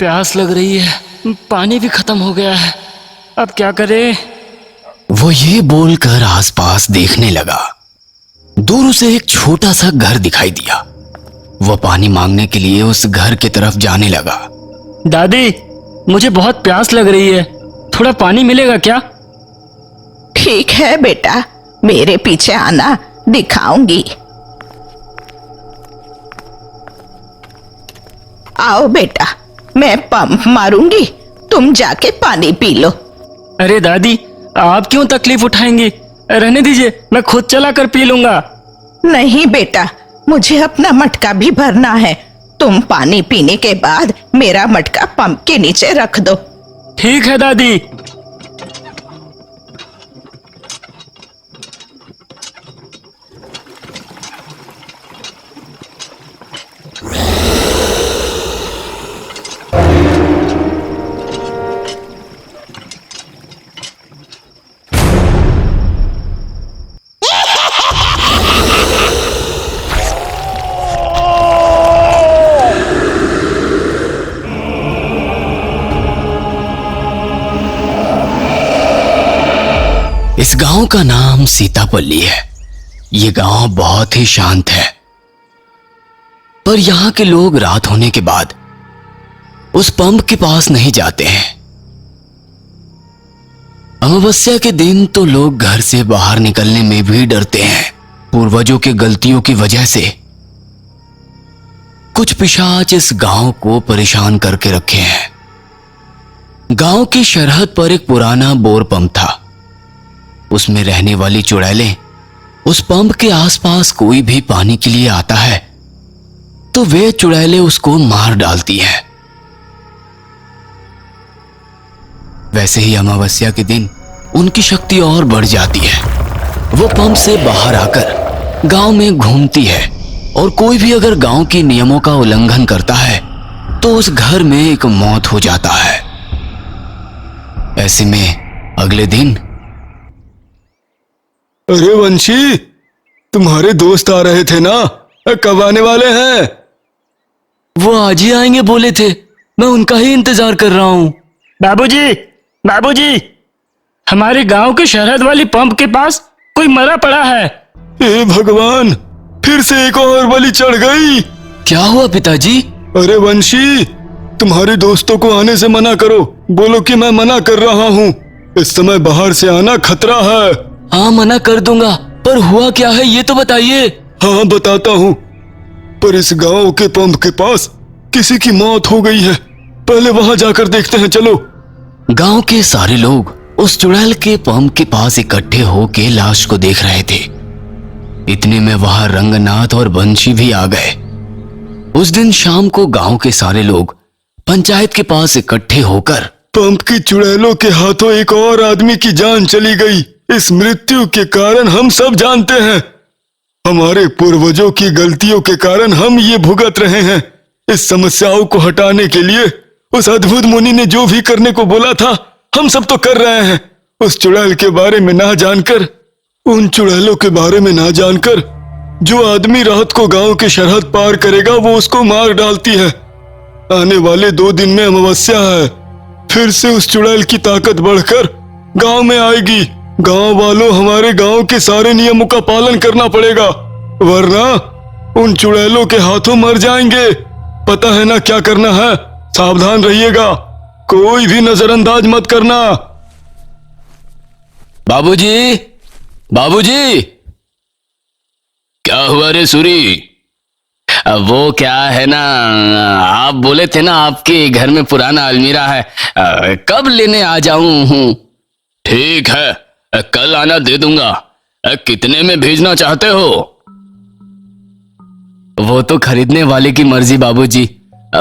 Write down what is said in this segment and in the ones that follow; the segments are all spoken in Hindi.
प्यास लग रही है, पानी भी खत्म हो गया है, अब क्या करें? वो ये बोलकर आसपास देखने लगा। दूर उसे एक छोटा सा घर दिखाई दिया। वह पानी मांगने के लिए उस घर की तरफ जाने लगा। दादी, मुझे बहुत प्यास लग रही है, थोड़ा पानी मिलेगा क्या? ठीक है बेटा, मेरे पीछे आना, दिखाऊंगी। आओ बेटा, मैं पंप मारूंगी, तुम जाके पानी पी लो। अरे दादी, आप क्यों तकलीफ उठाएंगी? रहने दीजिए, मैं खुद चला कर पी लूंगा। नहीं बेटा, मुझे अपना मटका भी भरना है। तुम पानी पीने के बाद मेरा मटका पंप के नीचे रख दो। ठीक है दादी। इस गांव का नाम सीतापल्ली है। ये गांव बहुत ही शांत है, पर यहां के लोग रात होने के बाद उस पंप के पास नहीं जाते हैं। अमावस्या के दिन तो लोग घर से बाहर निकलने में भी डरते हैं। पूर्वजों की गलतियों की वजह से कुछ पिशाच इस गांव को परेशान करके रखे हैं। गांव की सरहद पर एक पुराना बोर पंप था। उसमें रहने वाली चुड़ैलें उस पंप के आसपास कोई भी पानी के लिए आता है तो वे चुड़ैलें उसको मार डालती हैं। वैसे ही अमावस्या के दिन उनकी शक्ति और बढ़ जाती है। वो पंप से बाहर आकर गांव में घूमती है और कोई भी अगर गांव के नियमों का उल्लंघन करता है तो उस घर में एक मौत हो जाता है। ऐसे में अगले दिन, अरे वंशी, तुम्हारे दोस्त आ रहे थे ना, कब आने वाले हैं? वो आज ही आएंगे बोले थे, मैं उनका ही इंतजार कर रहा हूँ। बाबूजी, बाबूजी, हमारे गांव के सरहद वाली पंप के पास कोई मरा पड़ा है। हे भगवान, फिर से एक और बलि चढ़ गई। क्या हुआ पिताजी? अरे वंशी, तुम्हारे दोस्तों को आने से मना करो, बोलो कि मैं मना कर रहा हूँ। इस समय बाहर से आना खतरा है। हाँ, मना कर दूंगा, पर हुआ क्या है ये तो बताइए। हाँ बताता हूँ, पर इस गांव के पंप के पास किसी की मौत हो गई है। पहले वहां जाकर देखते हैं, चलो। गांव के सारे लोग उस चुड़ैल के पंप के पास इकट्ठे होके लाश को देख रहे थे। इतने में वहां रंगनाथ और बंशी भी आ गए। उस दिन शाम को गांव के सारे लोग पंचायत के पास इकट्ठे होकर, पंप की चुड़ैलों के हाथों एक और आदमी की जान चली गई। इस मृत्यु के कारण हम सब जानते हैं। हमारे पूर्वजों की गलतियों के कारण हम ये भुगत रहे हैं। इस समस्याओं को हटाने के लिए उस अद्भुत मुनि ने जो भी करने को बोला था, हम सब तो कर रहे हैं। उस चुड़ैल के बारे में ना जानकर, उन चुड़ैलों के बारे में ना जानकर, जो आदमी रात को गांव की सरहद पार करेगा वो उसको मार डालती है। आने वाले 2 दिन में अमावस्या है, फिर से उस चुड़ैल की ताकत बढ़कर गांव में आएगी। गांव वालों, हमारे गांव के सारे नियमों का पालन करना पड़ेगा, वरना उन चुड़ैलों के हाथों मर जाएंगे। पता है ना क्या करना है? सावधान रहिएगा, कोई भी नजरअंदाज मत करना। बाबूजी, बाबूजी, क्या हुआ रे सूरी? वो क्या है ना, आप बोले थे ना आपके घर में पुराना अलमीरा है, कब लेने आ जाऊं? ठीक है, कल आना, दे दूंगा। कितने में भेजना चाहते हो? वो तो खरीदने वाले की मर्जी बाबूजी।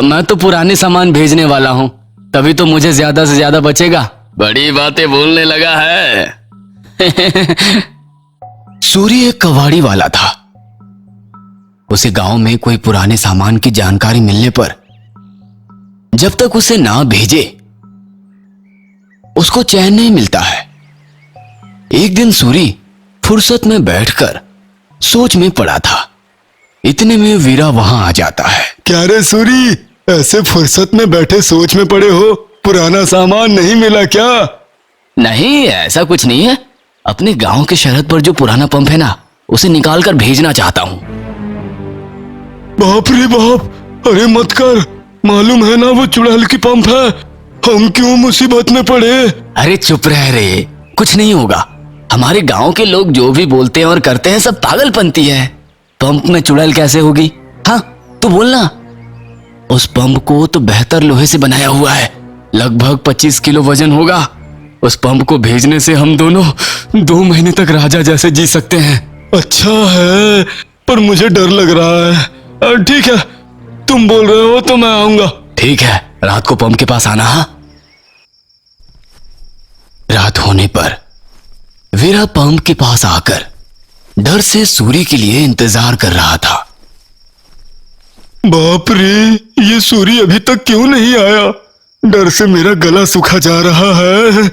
मैं तो पुराने सामान भेजने वाला हूँ, तभी तो मुझे ज्यादा से ज्यादा बचेगा। बड़ी बातें बोलने लगा है। सूरी एक कबाड़ी वाला था। उसे गांव में कोई पुराने सामान की जानकारी मिलने पर जब तक उसे ना भेजे उसको चैन नहीं मिलता है। एक दिन सूरी फुर्सत में बैठकर सोच में पड़ा था। इतने में वीरा वहां आ जाता है। क्या रे सूरी, ऐसे फुर्सत में बैठे सोच में पड़े हो? पुराना सामान नहीं मिला क्या? नहीं, ऐसा कुछ नहीं है। अपने गांव के शहर पर जो पुराना पंप है ना, उसे निकाल कर भेजना चाहता हूँ। बाप रे बाप, अरे मत कर। मालूम है ना वो चुड़ैल की पंप है। हम क्यों मुसीबत में पड़े? अरे चुप रह रे, कुछ नहीं होगा। हमारे गांव के लोग जो भी बोलते हैं और करते हैं सब पागलपंती है। पंप में चुड़ैल कैसे होगी? हाँ तू बोलना। उस पंप को तो बेहतर लोहे से बनाया हुआ है, लगभग 25 किलो वजन होगा। उस पंप को भेजने से हम दोनों 2 महीने तक राजा जैसे जी सकते हैं। अच्छा है, पर मुझे डर लग रहा है। ठीक है, तुम बोल रहे हो तो मैं आऊंगा। ठीक है, रात को पंप के पास आना। हाँ। रात होने पर वीरा पंप के पास आकर डर से सूर्य के लिए इंतजार कर रहा था। बाप रे, ये सूर्य अभी तक क्यों नहीं आया? डर से मेरा गला सूखा जा रहा है।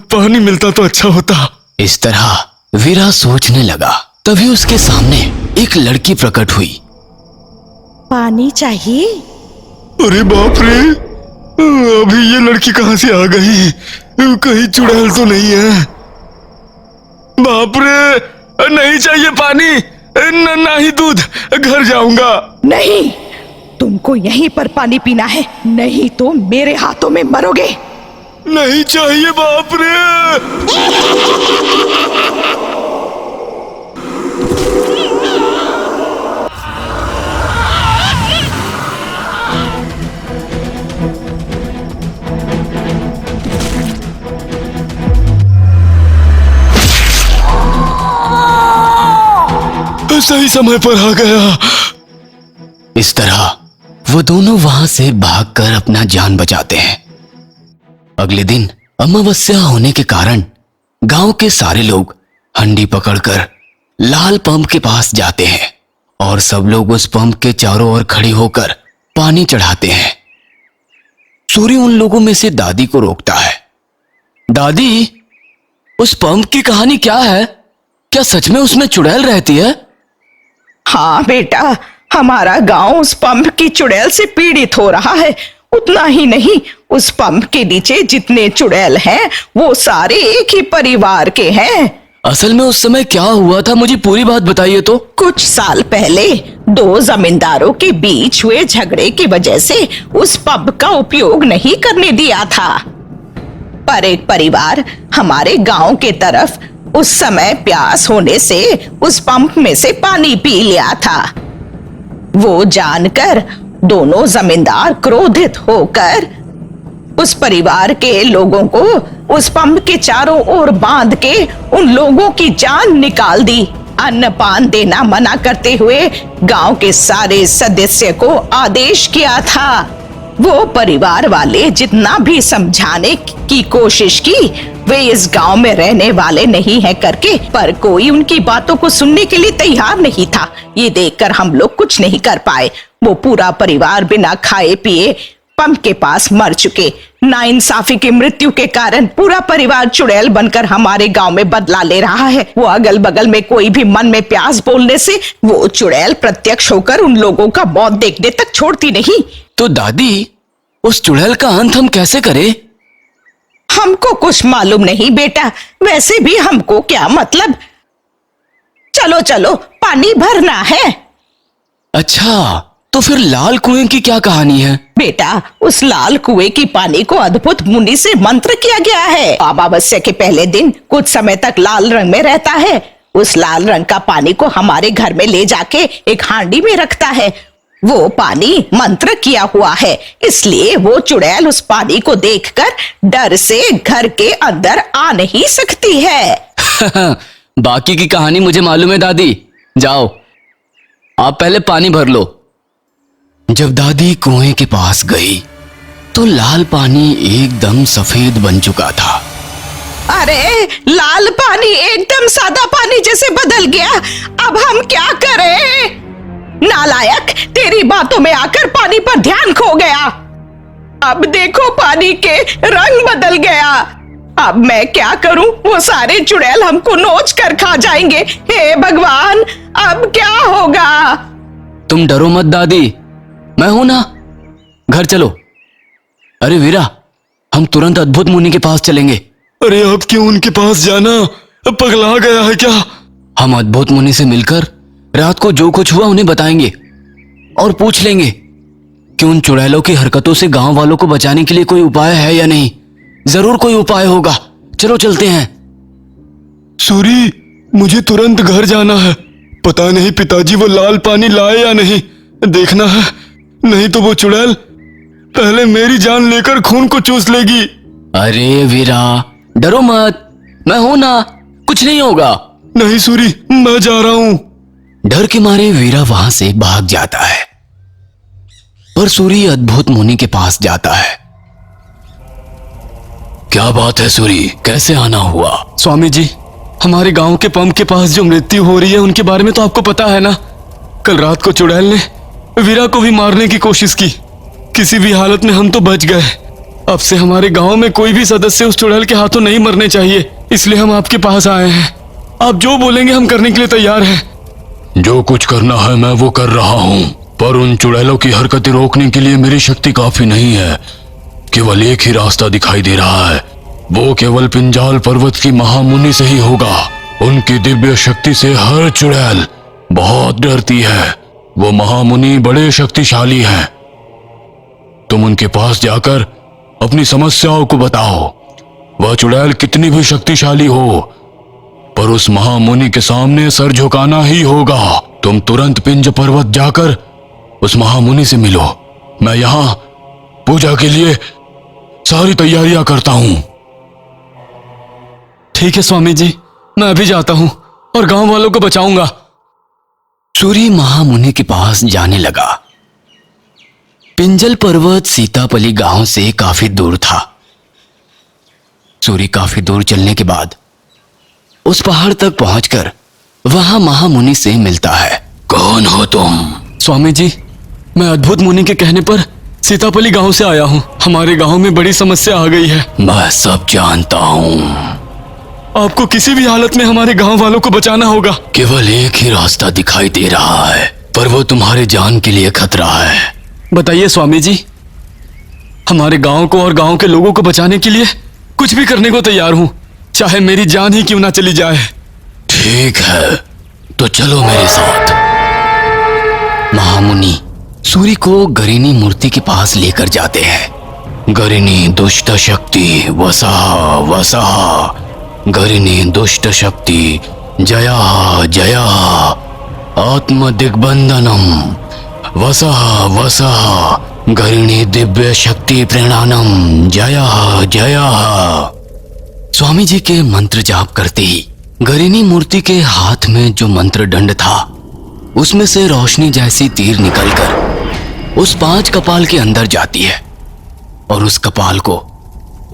पानी मिलता तो अच्छा होता। इस तरह वीरा सोचने लगा। तभी उसके सामने एक लड़की प्रकट हुई। पानी चाहिए? अरे बाप रे, अभी ये लड़की कहां से आ गई? कहीं चुड़ैल तो नहीं है? बाप रे, नहीं चाहिए पानी, ना ही दूध। घर जाऊंगा। नहीं, तुमको यहीं पर पानी पीना है, नहीं तो मेरे हाथों में मरोगे। नहीं चाहिए बाप रे। सही समय पर आ गया। इस तरह वो दोनों वहां से भागकर अपना जान बचाते हैं। अगले दिन अमावस्या होने के कारण गांव के सारे लोग हंडी पकड़कर लाल पंप के पास जाते हैं और सब लोग उस पंप के चारों ओर खड़े होकर पानी चढ़ाते हैं। सूर्य उन लोगों में से दादी को रोकता है। दादी, उस पंप की कहानी क्या है? क्या सच में उसमें चुड़ैल रहती है? हाँ बेटा, हमारा गांव उस पंप की चुड़ैल से पीड़ित हो रहा है। उतना ही नहीं, उस पंप के नीचे जितने चुड़ैल हैं वो सारे एक ही परिवार के हैं। असल में उस समय क्या हुआ था, मुझे पूरी बात बताइए तो। कुछ साल पहले 2 जमींदारों के बीच हुए झगड़े की वजह से उस पंप का उपयोग नहीं करने दिया था। पर एक परिवार हमारे गांव के तरफ उस समय प्यास होने से उस पंप में से पानी पी लिया था। वो जानकर दोनों जमींदार क्रोधित होकर उस परिवार के लोगों को उस पंप के चारों ओर बांध के उन लोगों की जान निकाल दी। अन्न पान देना मना करते हुए गांव के सारे सदस्य को आदेश किया था। वो परिवार वाले जितना भी समझाने की कोशिश की, वे इस गांव में रहने वाले नहीं है करके, पर कोई उनकी बातों को सुनने के लिए तैयार नहीं था। ये देखकर हम लोग कुछ नहीं कर पाए। वो पूरा परिवार बिना खाए पिए पंप के पास मर चुके। नाइंसाफी की मृत्यु के कारण पूरा परिवार चुड़ैल बनकर हमारे गांव में बदला ले रहा है। वो अगल बगल में कोई भी मन में प्यास बोलने से वो चुड़ैल प्रत्यक्ष होकर उन लोगों का मौत देखने तक छोड़ती नहीं। तो दादी, उस चुड़ैल का अंत हम कैसे करें? हमको कुछ मालूम नहीं बेटा, वैसे भी हमको क्या मतलब। चलो चलो, पानी भरना है। अच्छा, तो फिर लाल कुएं की क्या कहानी है? बेटा, उस लाल कुएं की पानी को अद्भुत मुनि से मंत्र किया गया है। अमावस्या के पहले दिन कुछ समय तक लाल रंग में रहता है। उस लाल रंग का पानी को हमारे घर में ले जाके एक हांडी में रखता है। वो पानी मंत्र किया हुआ है, इसलिए वो चुड़ैल उस पानी को देखकर डर से घर के अंदर आ नहीं सकती है। बाकी की कहानी मुझे मालूम है दादी। जाओ, आप पहले पानी भर लो। जब दादी कुएं के पास गई तो लाल पानी एकदम सफेद बन चुका था। अरे, लाल पानी एकदम सादा पानी जैसे बदल गया। अब हम क्या करें? नालायक, तेरी बातों में आकर पानी पर ध्यान खो गया। अब देखो, पानी के रंग बदल गया। अब मैं क्या करूं? वो सारे चुड़ैल हमको नोच कर खा जाएंगे। हे भगवान, अब क्या होगा? तुम डरो मत दादी, मैं हूं ना। घर चलो। अरे वीरा, हम तुरंत अद्भुत मुनि के पास चलेंगे। अरे अब क्यों उनके पास जाना? अब पगला गया है क्या? हम अद्भुत मुनि से मिलकर रात को जो कुछ हुआ उन्हें बताएंगे और पूछ लेंगे कि उन चुड़ैलों की हरकतों से गांव वालों को बचाने के लिए कोई उपाय है या नहीं। जरूर कोई उपाय होगा। चलो चलते हैं। सूरी, मुझे तुरंत घर जाना है। पता नहीं पिताजी वो लाल पानी लाए या नहीं, देखना है। नहीं तो वो चुड़ैल पहले मेरी जान लेकर खून को चूस लेगी। अरे वीरा, डरो मत, मैं हूं ना, कुछ नहीं होगा। नहीं सूरी, मैं जा रहा हूं। डर के मारे वीरा वहां से भाग जाता है, पर सूरी अद्भुत मुनि के पास जाता है। क्या बात है सूरी, कैसे आना हुआ? स्वामी जी, हमारे गांव के पंप के पास जो मृत्यु हो रही है उनके बारे में तो आपको पता है ना। कल रात को चुड़ैल ने वीरा को भी मारने की कोशिश की। किसी भी हालत में हम तो बच गए। अब से हमारे गांव में कोई भी सदस्य उस चुड़ैल के हाथों नहीं मरने चाहिए, इसलिए हम आपके पास आए हैं। आप जो बोलेंगे हम करने के लिए तैयार हैं। जो कुछ करना है मैं वो कर रहा हूँ, पर उन चुड़ैलों की हरकतें रोकने के लिए मेरी शक्ति काफी नहीं है। केवल एक ही रास्ता दिखाई दे रहा है, वो केवल पिंजाल पर्वत की महामुनि से ही होगा। उनकी दिव्य शक्ति से हर चुड़ैल बहुत डरती है। वो महामुनि बड़े शक्तिशाली हैं। तुम उनके पास जाकर अपनी समस्याओं को बताओ। वह चुड़ैल कितनी भी शक्तिशाली हो, पर उस महामुनि के सामने सर झुकाना ही होगा। तुम तुरंत पिंज पर्वत जाकर उस महामुनि से मिलो। मैं यहाँ पूजा के लिए सारी तैयारियां करता हूँ। ठीक है स्वामी जी, मैं अभी जाता हूँ और गांव वालों को बचाऊंगा। सूरी महामुनि के पास जाने लगा। पिंजल पर्वत सीतापली गांव से काफी दूर था। सूरी काफी दूर चलने के बाद उस पहाड़ तक पहुंचकर वहां महामुनि से मिलता है। कौन हो तुम? स्वामी जी, मैं अद्भुत मुनि के कहने पर सीतापली गांव से आया हूँ। हमारे गांव में बड़ी समस्या आ गई है। मैं सब जानता हूँ। आपको किसी भी हालत में हमारे गांव वालों को बचाना होगा। केवल एक ही रास्ता दिखाई दे रहा है, पर वो तुम्हारे जान के लिए खतरा है। बताइए स्वामी जी, हमारे गांव को और गांव के लोगों को बचाने के लिए कुछ भी करने को तैयार हूँ, चाहे मेरी जान ही क्यों ना चली जाए। ठीक है, तो चलो मेरे साथ। महामुनि सूरी को गरिनी मूर्ति के पास लेकर जाते हैं। गरिनी दुष्ट शक्ति वसा वसा, गरिनी दुष्ट शक्ति जया जया, आत्म दिग्बंधनम वसा वसा, गरिणी दिव्य शक्ति प्रणानम जया जया। स्वामी जी के मंत्र जाप करते ही गरिनी मूर्ति के हाथ में जो मंत्र दंड था उसमें से रोशनी जैसी तीर निकलकर उस 5 कपाल के अंदर जाती है और उस कपाल को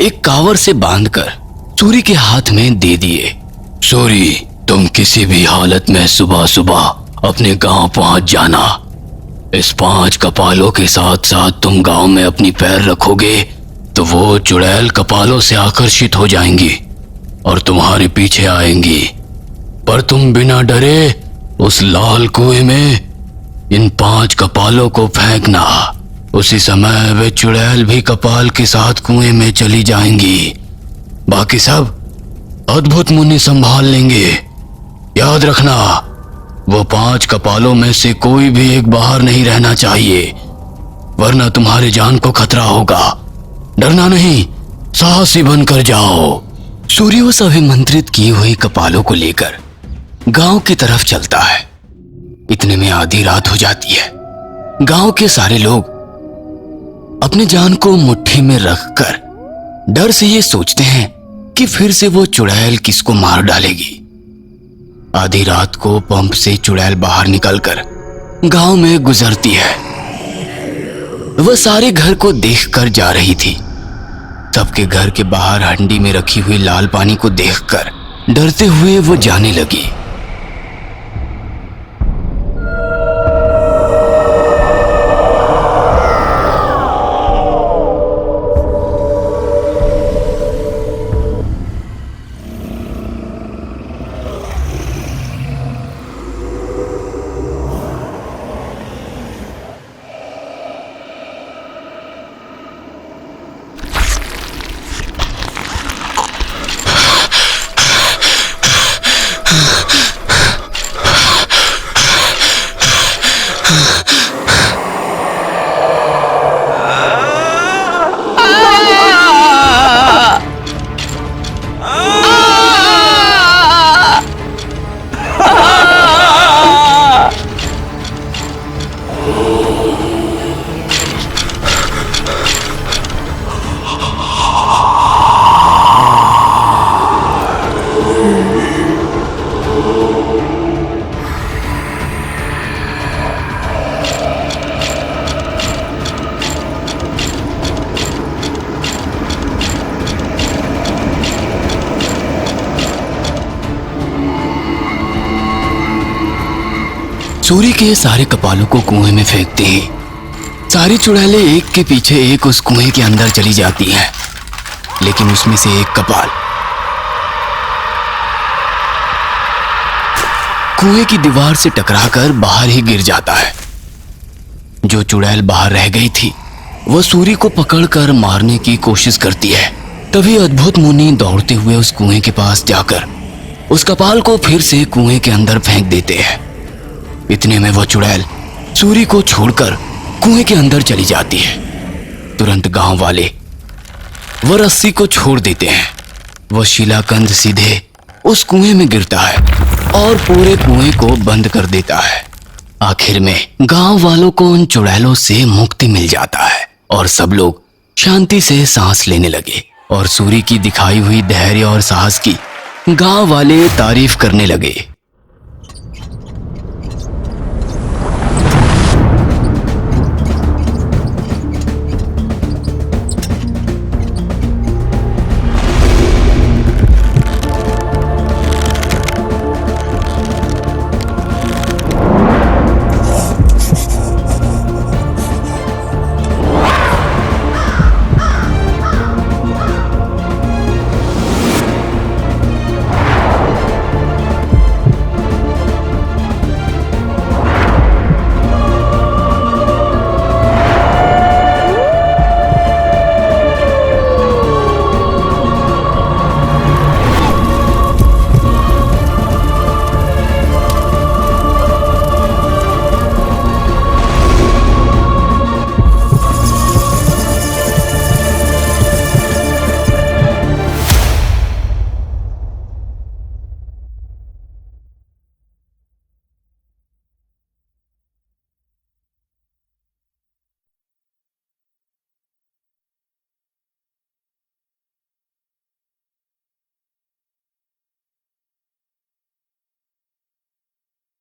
एक कांवर से बांधकर सूरी के हाथ में दे दिए। सूरी, तुम किसी भी हालत में सुबह सुबह अपने गांव पहुंच जाना। इस 5 कपालों के साथ साथ तुम गांव में अपनी पैर रखोगे तो वो चुड़ैल कपालों से आकर्षित हो जाएंगी और तुम्हारे पीछे आएंगी। पर तुम बिना डरे उस लाल कुएं में इन 5 कपालों को फेंकना। उसी समय वे चुड़ैल भी कपाल के साथ कुएं में चली जाएंगी। बाकी सब अद्भुत मुनि संभाल लेंगे। याद रखना, वो 5 कपालों में से कोई भी एक बाहर नहीं रहना चाहिए, वरना तुम्हारी जान को खतरा होगा। डरना नहीं, साहसी बनकर जाओ। सूर्य उस अभिमंत्रित की हुई कपालों को लेकर गांव की तरफ चलता है। इतने में आधी रात हो जाती है। गांव के सारे लोग अपनी जान को मुट्ठी में रखकर डर से ये सोचते हैं कि फिर से वो चुड़ैल किसको मार डालेगी। आधी रात को पंप से चुड़ैल बाहर निकलकर गांव में गुजरती है। वह सारे घर को देखकर जा रही थी। सबके घर के बाहर हंडी में रखी हुई लाल पानी को देखकर डरते हुए वो जाने लगी। सूरी के सारे कपालों को कुएं में फेंकते ही सारी चुड़ैलें एक के पीछे एक उस कुएं के अंदर चली जाती हैं, लेकिन उसमें से एक कपाल कुएं की दीवार से टकराकर बाहर ही गिर जाता है। जो चुड़ैल बाहर रह गई थी वह सूरी को पकड़कर मारने की कोशिश करती है। तभी अद्भुत मुनि दौड़ते हुए उस कुएं के पास जाकर उस कपाल को फिर से कुएं के अंदर फेंक देते हैं। इतने में वह चुड़ैल सूरी को छोड़कर कुएं के अंदर चली जाती है। तुरंत गांव वाले वह रस्सी को छोड़ देते हैं। वह शिलाकंद सीधे उस कुएं में गिरता है और पूरे कुएं को बंद कर देता है। आखिर में गांव वालों को उन चुड़ैलों से मुक्ति मिल जाता है और सब लोग शांति से सांस लेने लगे और सूरी की दिखाई हुई धैर्य और साहस की गांव वाले तारीफ करने लगे।